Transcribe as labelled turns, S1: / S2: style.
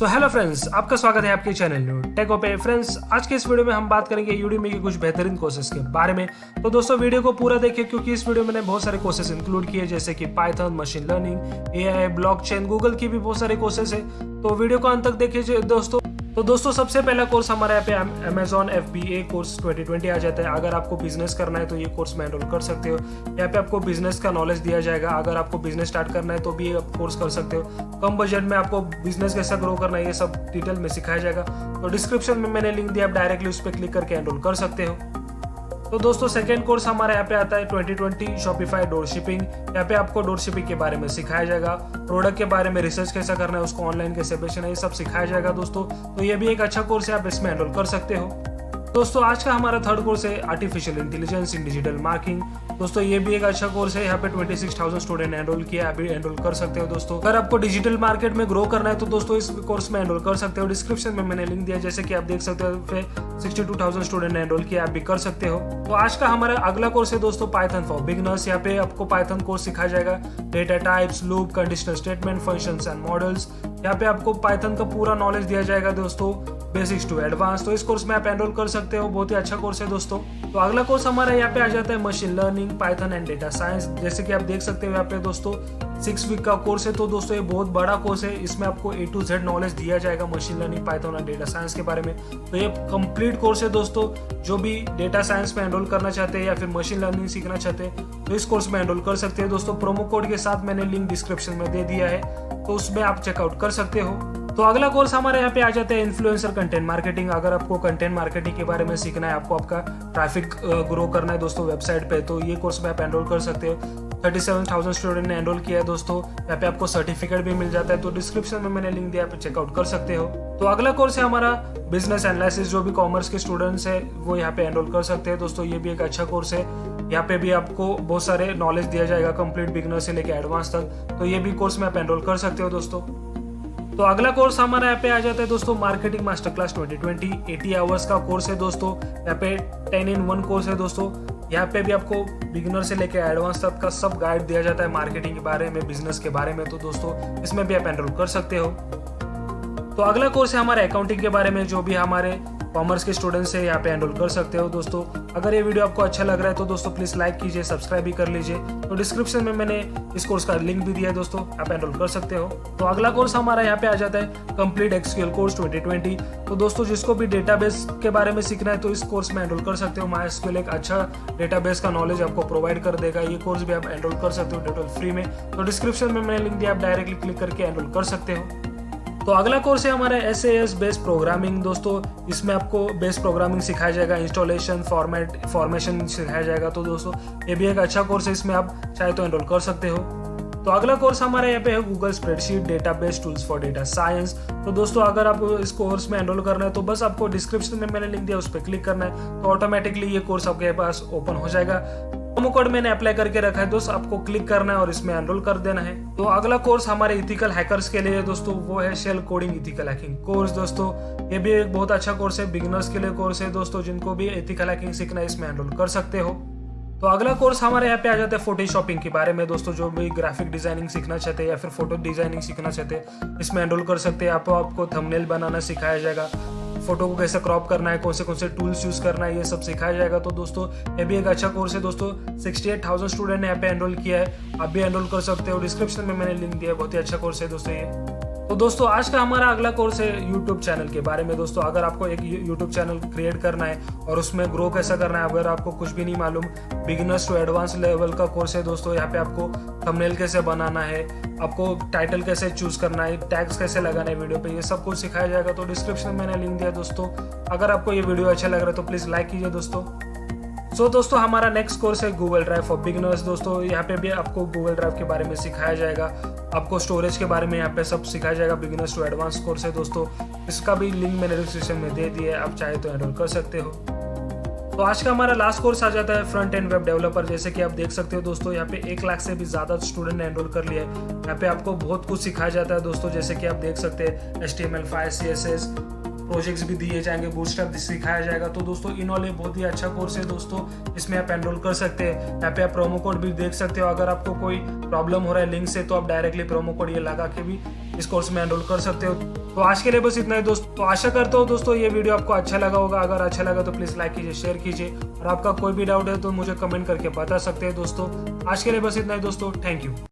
S1: So hello friends, आपका स्वागत है आपके चैनल न्यू टेको पे। फ्रेंड्स, आज के इस वीडियो में हम बात करेंगे यूडेमी के कुछ बेहतरीन कोर्सेज के बारे में। तो दोस्तों वीडियो को पूरा देखिए, क्योंकि इस वीडियो में मैंने बहुत सारे कोर्सेज इंक्लूड किए, जैसे कि Python, machine learning, AI, blockchain, Google की भी बहुत सारे कोर्सेज है। तो वीडियो को अंत तक देखिए दोस्तों। तो दोस्तों सबसे पहला कोर्स हमारा यहाँ पे अमेजॉन FBA कोर्स 2020 आ जाता है। अगर आपको बिजनेस करना है तो ये कोर्स में एनरोल कर सकते हो। यहाँ पे आपको बिजनेस का नॉलेज दिया जाएगा। अगर आपको बिजनेस स्टार्ट करना है तो भी आप कोर्स कर सकते हो। कम बजट में आपको बिजनेस कैसा ग्रो करना है ये सब डिटेल में सिखाया जाएगा। तो डिस्क्रिप्शन में मैंने लिंक दिया, आप डायरेक्टली उस पर क्लिक करके एनरोल कर सकते हो। तो दोस्तों सेकेंड कोर्स हमारे यहाँ पे आता है 2020 शॉपिफाई डोर शिपिंग। यहाँ पे आपको डोर शिपिंग के बारे में सिखाया जाएगा, प्रोडक्ट के बारे में रिसर्च कैसा करना है, उसको ऑनलाइन कैसे बेचना है, ये सब सिखाया जाएगा दोस्तों। तो ये भी एक अच्छा कोर्स है, आप इसमें एनरोल कर सकते हो। दोस्तों आज का हमारा थर्ड कोर्स है आर्टिफिशियल इंटेलिजेंस इन डिजिटल मार्केटिंग। दोस्तों ये भी एक अच्छा कोर्स है। यहाँ पे 26,000 स्टूडेंट एनरोल किया, आप भी एनरोल कर सकते हो दोस्तों। अगर आपको डिजिटल मार्केट में ग्रो करना है तो दोस्तों इस कोर्स में एनरोल कर सकते हो। डिस्क्रिप्शन में मैंने लिंक दिया, जैसे कि आप देख सकते हो 62,000 स्टूडेंट एनरोल किया, आप भी कर सकते हो। तो आज का हमारा अगला कोर्स है दोस्तों पाइथन फॉर बिगनर्स। यहाँ पे आपको पाइथन कोर्स सिखाया जाएगा, data types, loop, conditional statement, functions and models. यहाँ पे आपको पाइथन का पूरा नॉलेज दिया जाएगा दोस्तों, बेसिक्स टू एडवांस। तो इस कोर्स में आप एनरोल कर सकते हो, बहुत ही अच्छा कोर्स है दोस्तों। तो अगला कोर्स हमारा यहाँ पे आ जाता है machine learning, Python and data science. जैसे कि आप देख सकते हो यहाँ पे दोस्तों 6 वीक का कोर्स है। तो दोस्तों ये बहुत बड़ा कोर्स है, इसमें आपको A to Z नॉलेज दिया जाएगा मशीन लर्निंग, पाइथन और डेटा साइंस के बारे में। तो ये कंप्लीट कोर्स है दोस्तों। जो भी डेटा साइंस में एनरोल करना चाहते हैं या फिर मशीन लर्निंग सीखना चाहते हैं तो इस कोर्स में एनरोल कर सकते हैं दोस्तों। प्रोमो कोड के साथ मैंने लिंक डिस्क्रिप्शन में दे दिया है, तो उसमें आप चेकआउट कर सकते हो। तो अगला कोर्स हमारे यहाँ पे आ जाता है इन्फ्लुएंसर कंटेंट मार्केटिंग। अगर आपको कंटेंट मार्केटिंग के बारे में सीखना है, आपको आपका ट्रैफिक ग्रो करना है दोस्तों वेबसाइट पे, तो ये कोर्स में आप एनरोल कर सकते हो। 37,000 स्टूडेंट ने एनरोल किया है दोस्तों। यहाँ पे आपको सर्टिफिकेट भी मिल जाता है, तो डिस्क्रिप्शन में मैंने लिंक दिया, आप चेकआउट कर सकते हो। तो अगला कोर्स है हमारा बिजनेस एनालिसिस। जो भी कॉमर्स के स्टूडेंट्स है वो यहाँ पे एनरोल कर सकते हैं दोस्तों। ये भी एक अच्छा कोर्स है। यहाँ पे भी आपको बहुत सारे नॉलेज दिया जाएगा, कंप्लीट बिगनर से लेकर एडवांस तक। तो ये भी कोर्स में आप एनरोल कर सकते हो दोस्तों। तो अगला कोर्स हमारा यहाँ पे आ जाता है दोस्तों मार्केटिंग मास्टर क्लास 2020। 80 आवर्स का कोर्स है दोस्तों। यहाँ पे 10 in 1 कोर्स है दोस्तों। यहाँ पे भी आपको बिगिनर से लेकर एडवांस तक का सब गाइड दिया जाता है मार्केटिंग के बारे में, बिजनेस के बारे में। तो दोस्तों इसमें भी आप एनरोल कर सकते हो। तो अगला कोर्स है हमारे अकाउंटिंग के बारे में। जो भी हमारे कॉमर्स के स्टूडेंट्स है यहाँ पे एनरोल कर सकते हो दोस्तों। अगर ये वीडियो आपको अच्छा लग रहा है तो दोस्तों प्लीज लाइक कीजिए, सब्सक्राइब भी कर लीजिए। तो डिस्क्रिप्शन में मैंने इस कोर्स का लिंक भी दिया है दोस्तों, आप एनरोल कर सकते हो। तो अगला कोर्स हमारा यहाँ पे आ जाता है कंप्लीट SQL कोर्स 2020। तो दोस्तों जिसको भी डेटाबेस के बारे में सीखना है तो इस कोर्स में एनरोल कर सकते हो। MySQL एक अच्छा डेटाबेस का नॉलेज आपको प्रोवाइड कर देगा। ये कोर्स भी आप एनरोल कर सकते हो टोटल फ्री में। तो डिस्क्रिप्शन में मैंने लिंक दिया, आप डायरेक्टली क्लिक करके एनरोल कर सकते हो। तो अगला कोर्स है हमारा SAS बेस्ड प्रोग्रामिंग दोस्तों। इसमें आपको बेस्ड प्रोग्रामिंग सिखाया जाएगा, इंस्टॉलेशन, फॉर्मेशन सिखाया जाएगा। तो दोस्तों ये भी एक अच्छा कोर्स है, इसमें आप चाहे तो एनरोल कर सकते हो। तो अगला कोर्स हमारा यहाँ पे है Google spreadsheet database tools for data science. तो दोस्तों अगर आपको इस कोर्स में एनरोल करना है तो बस आपको डिस्क्रिप्शन में मैंने लिंक दिया, उस पर क्लिक करना है, तो ऑटोमेटिकली ये कोर्स आपके पास ओपन हो जाएगा। प्रोमो कोड मैंने अप्लाई करके रखा है दोस्त, आपको क्लिक करना है और इसमें एनरोल कर देना है। तो अगला कोर्स हमारे इथिकल हैकर्स के लिए दोस्तों, वो है shell coding ethical hacking course दोस्तों। ये भी एक बहुत अच्छा कोर्स है, बिगिनर्स के लिए कोर्स है दोस्तों। जिनको भी इथिकल हैकिंग सीखना है इसमें एनरोल कर सकते हो। तो अगला कोर्स हमारे यहाँ पे आ जाता है फोटोशॉपिंग के बारे में दोस्तों। जो भी ग्राफिक डिजाइनिंग सीखना चाहते हैं या फिर फोटो डिजाइनिंग सीखना चाहते हैं इसमें एनरोल कर सकते हैं। आपको थंबनेल बनाना सिखाया जाएगा, फोटो को कैसे क्रॉप करना है, कौन से टूल्स यूज करना है, ये सब सिखाया जाएगा। तो दोस्तों ये भी एक अच्छा कोर्स है दोस्तों। 68,000 स्टूडेंट ने यहाँ पे एनरोल किया है, आप भी एनरोल कर सकते हो। डिस्क्रिप्शन में मैंने लिंक दिया है, बहुत ही अच्छा कोर्स है दोस्तों ये। तो दोस्तों आज का हमारा अगला कोर्स है यूट्यूब चैनल के बारे में दोस्तों। अगर आपको एक यूट्यूब चैनल क्रिएट करना है और उसमें ग्रो कैसा करना है, अगर आपको कुछ भी नहीं मालूम, बिगिनर्स टू एडवांस लेवल का कोर्स है दोस्तों। यहाँ पे आपको थंबनेल कैसे बनाना है, आपको टाइटल कैसे चूज करना है, टैग्स कैसे लगाना है वीडियो पे, ये सब कुछ सिखाया जाएगा। तो डिस्क्रिप्शन में मैंने लिंक दिया दोस्तों। अगर आपको ये वीडियो अच्छा लग रहा है तो प्लीज लाइक कीजिए दोस्तों। दोस्तों हमारा नेक्स्ट कोर्स है गूगल ड्राइव फॉर बिगिनर्स दोस्तों। यहाँ पे भी आपको गूगल ड्राइव के बारे में सिखाया जाएगा, आपको स्टोरेज के बारे में यहाँ पे सब सिखाया जाएगा। बिगिनर्स टू एडवांस कोर्स है दोस्तों। इसका भी लिंक मैंने डिस्क्रिप्शन में दे दिया है, आप चाहे तो एनरोल कर सकते हो। तो आज का हमारा लास्ट कोर्स आ जाता है फ्रंट एंड वेब डेवलपर। जैसे कि आप देख सकते हो दोस्तों, यहाँ पे 1 लाख से भी ज्यादा स्टूडेंट ने एनरोल कर लिया है। यहाँ पे आपको बहुत कुछ सिखाया जाता है दोस्तों। जैसे कि आप देख सकते हैं HTML5, CSS, प्रोजेक्ट्स भी दिए जाएंगे, बूटस्ट्रैप सिखाया जाएगा। तो दोस्तों इनरोल बहुत ही अच्छा कोर्स है दोस्तों, इसमें आप एनरोल कर सकते हैं। यहाँ पे आप प्रोमो कोड भी देख सकते हो। अगर आपको कोई प्रॉब्लम हो रहा है लिंक से तो आप डायरेक्टली प्रोमो कोड ये लगा के भी इस कोर्स में एनरोल कर सकते हो। तो आज के लिए बस इतना ही दोस्तों। तो आशा करता हूँ दोस्तों ये वीडियो आपको अच्छा लगा होगा। अगर अच्छा लगा तो प्लीज लाइक कीजिए, शेयर कीजिए, और आपका कोई भी डाउट है तो मुझे कमेंट करके बता सकते हैं दोस्तों। आज के लिए बस इतना ही दोस्तों, थैंक यू।